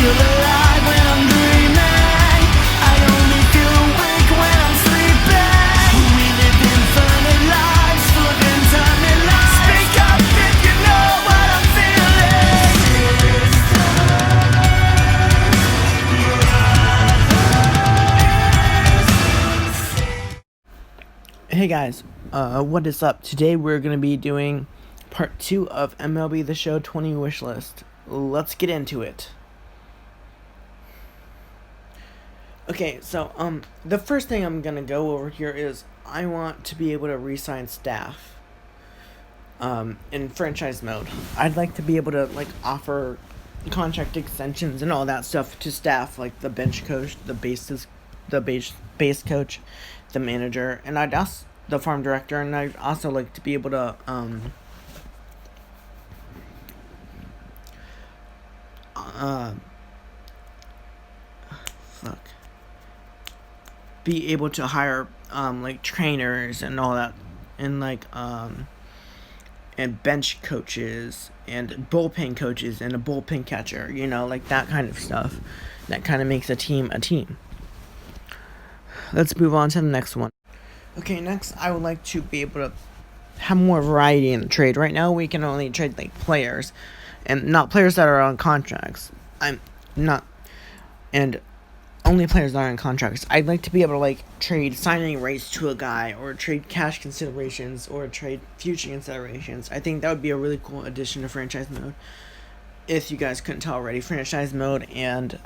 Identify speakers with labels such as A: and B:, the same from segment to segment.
A: feel alive when I'm dreaming. I only feel awake when I'm sleeping. We live infinite lives, full of intimate lies. Speak up if you know what I'm feeling. Hey guys, what is up? Today we're going to be doing part 2 of MLB The Show 20 Wishlist. Let's get into it. Okay, so, the first thing I'm going to go over here is I want to be able to re-sign staff, in franchise mode. I'd like to be able to, like, offer contract extensions and all that stuff to staff, like the bench coach, the base coach, the manager, and I'd ask the farm director, and I'd also like to be able to be able to hire like trainers and all that, and like and bench coaches and bullpen coaches and a bullpen catcher, you know, like that kind of stuff. That kind of makes a team a team. Let's move on to the next one. Okay, next I would like to be able to have more variety in the trade. Right now we can only trade like players, and not players that are on contracts. And only players that are on contracts. I'd like to be able to like trade signing rights to a guy, or trade cash considerations, or trade future considerations. I think that would be a really cool addition to franchise mode. If you guys couldn't tell already, franchise mode and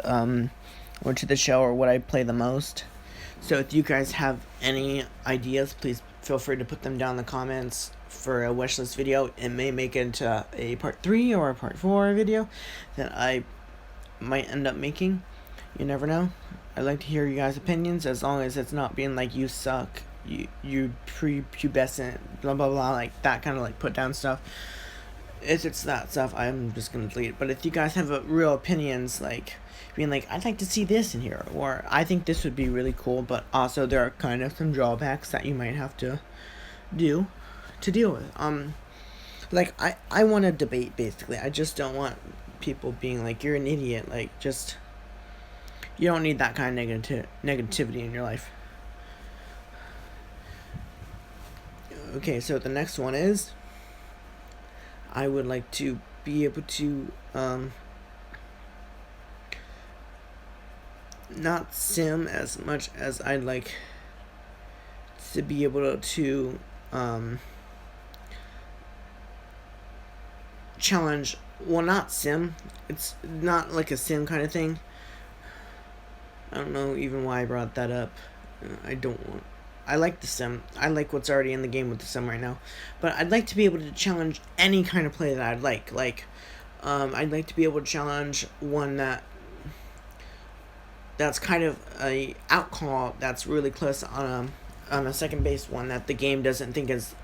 A: or to the show are what I play the most. So if you guys have any ideas, please feel free to put them down in the comments for a wishlist video. It may make it into a part 3 or a part 4 video that I might end up making. You never know. I'd like to hear you guys' opinions, as long as it's not being like you suck, you prepubescent, blah blah blah, like that kind of like put down stuff. If it's that stuff, I'm just gonna delete it. But if you guys have real opinions, like being like, I'd like to see this in here, or I think this would be really cool, but also there are kind of some drawbacks that you might have to deal with. Like I want to debate, basically. I just don't want people being like, you're an idiot. Like, just, you don't need that kind of negativity in your life. Okay, so the next one is, I would like to be able to not sim as much as I'd like to be able to challenge. Well, not sim. It's not like a sim kind of thing. I don't know even why I brought that up. I like the sim. I like what's already in the game with the sim right now. But I'd like to be able to challenge any kind of play that I'd like. Like, I'd like to be able to challenge one that's kind of a out call that's really close on a second base one that the game doesn't think is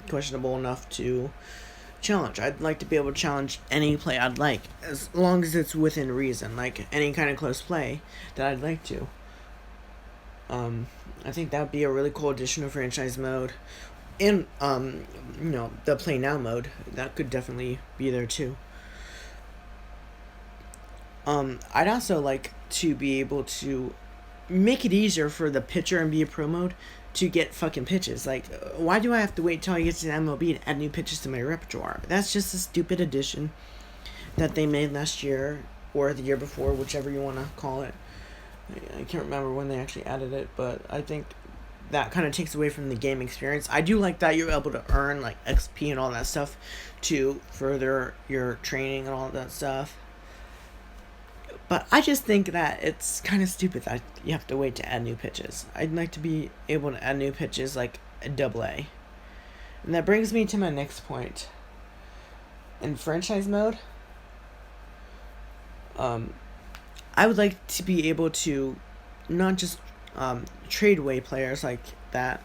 A: questionable enough to challenge. I'd like to be able to challenge any play I'd like, as long as it's within reason, like any kind of close play that I'd like to. I think that would be a really cool addition to franchise mode. And you know, the play now mode, that could definitely be there too. I'd also like to be able to make it easier for the pitcher in NBA Pro mode to get fucking pitches. Like, why do I have to wait till I get to the MLB to add new pitches to my repertoire? That's just a stupid addition that they made last year, or the year before, whichever you want to call it. I can't remember when they actually added it, but I think that kind of takes away from the game experience. I do like that you're able to earn like XP and all that stuff to further your training and all that stuff. But I just think that it's kind of stupid that you have to wait to add new pitches. I'd like to be able to add new pitches like a AA. And that brings me to my next point. In franchise mode, I would like to be able to not just trade away players like that.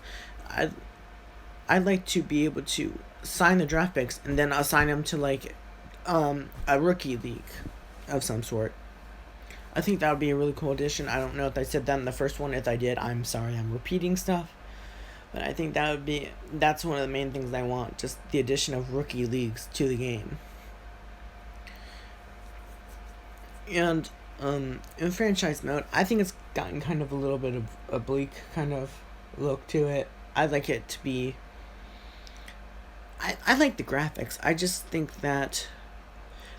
A: I'd like to be able to sign the draft picks and then assign them to like a rookie league of some sort. I think that would be a really cool addition. I don't know if I said that in the first one. If I did, I'm sorry, I'm repeating stuff. But I think that's one of the main things I want, just the addition of rookie leagues to the game. And In franchise mode, I think it's gotten kind of a little bit of a bleak kind of look to it. I'd like it to be. I like the graphics. I just think that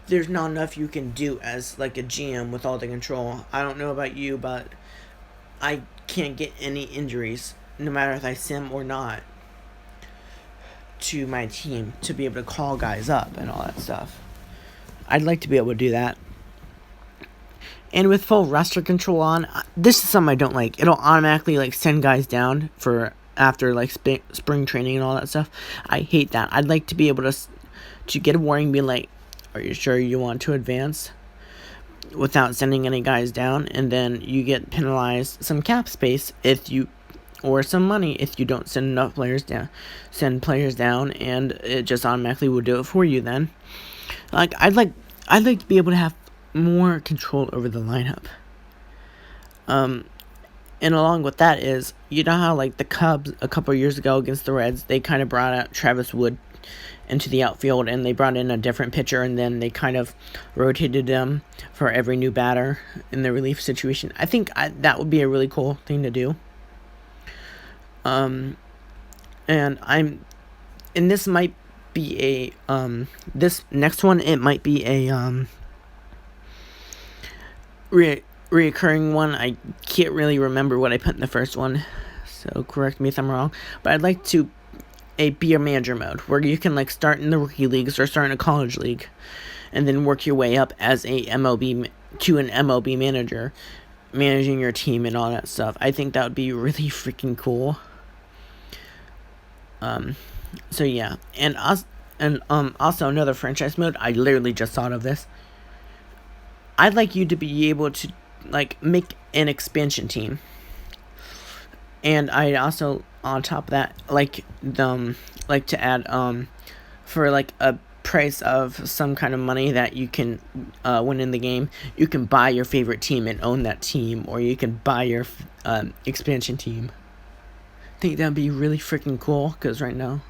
A: there's not enough you can do as like a GM with all the control. I don't know about you, but I can't get any injuries, no matter if I sim or not, to my team to be able to call guys up and all that stuff. I'd like to be able to do that. And with full roster control on, this is something I don't like. It'll automatically like send guys down for after like spring training and all that stuff. I hate that. I'd like to be able to get a warning, be like, "Are you sure you want to advance?" without sending any guys down, and then you get penalized some cap space if you, or some money if you don't send enough players down, and it just automatically will do it for you. Then, like I'd like to be able to have more control over the lineup. And along with that is, you know how like the Cubs a couple years ago against the Reds, they kind of brought out Travis Wood into the outfield, and they brought in a different pitcher, and then they kind of rotated them for every new batter in the relief situation. I think that would be a really cool thing to do. And this might be a this next one, it might be a reoccurring one. I can't really remember what I put in the first one, so correct me if I'm wrong. But I'd like to be a manager mode where you can like start in the rookie leagues or start in a college league, and then work your way up as an MLB manager, managing your team and all that stuff. I think that would be really freaking cool. So yeah, and also another franchise mode. I literally just thought of this. I'd like you to be able to like make an expansion team, and I also on top of that like to add for like a price of some kind of money that you can win in the game, you can buy your favorite team and own that team, or you can buy your expansion team. I think that'd be really freaking cool, because right now,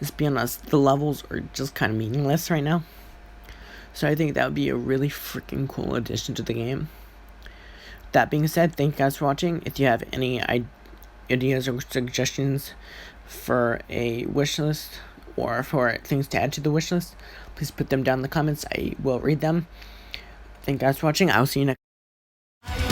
A: just be honest, the levels are just kind of meaningless right now. So I think that would be a really freaking cool addition to the game. That being said, thank you guys for watching. If you have any ideas or suggestions for a wish list, or for things to add to the wish list, please put them down in the comments. I will read them. Thank you guys for watching. I'll see you next time.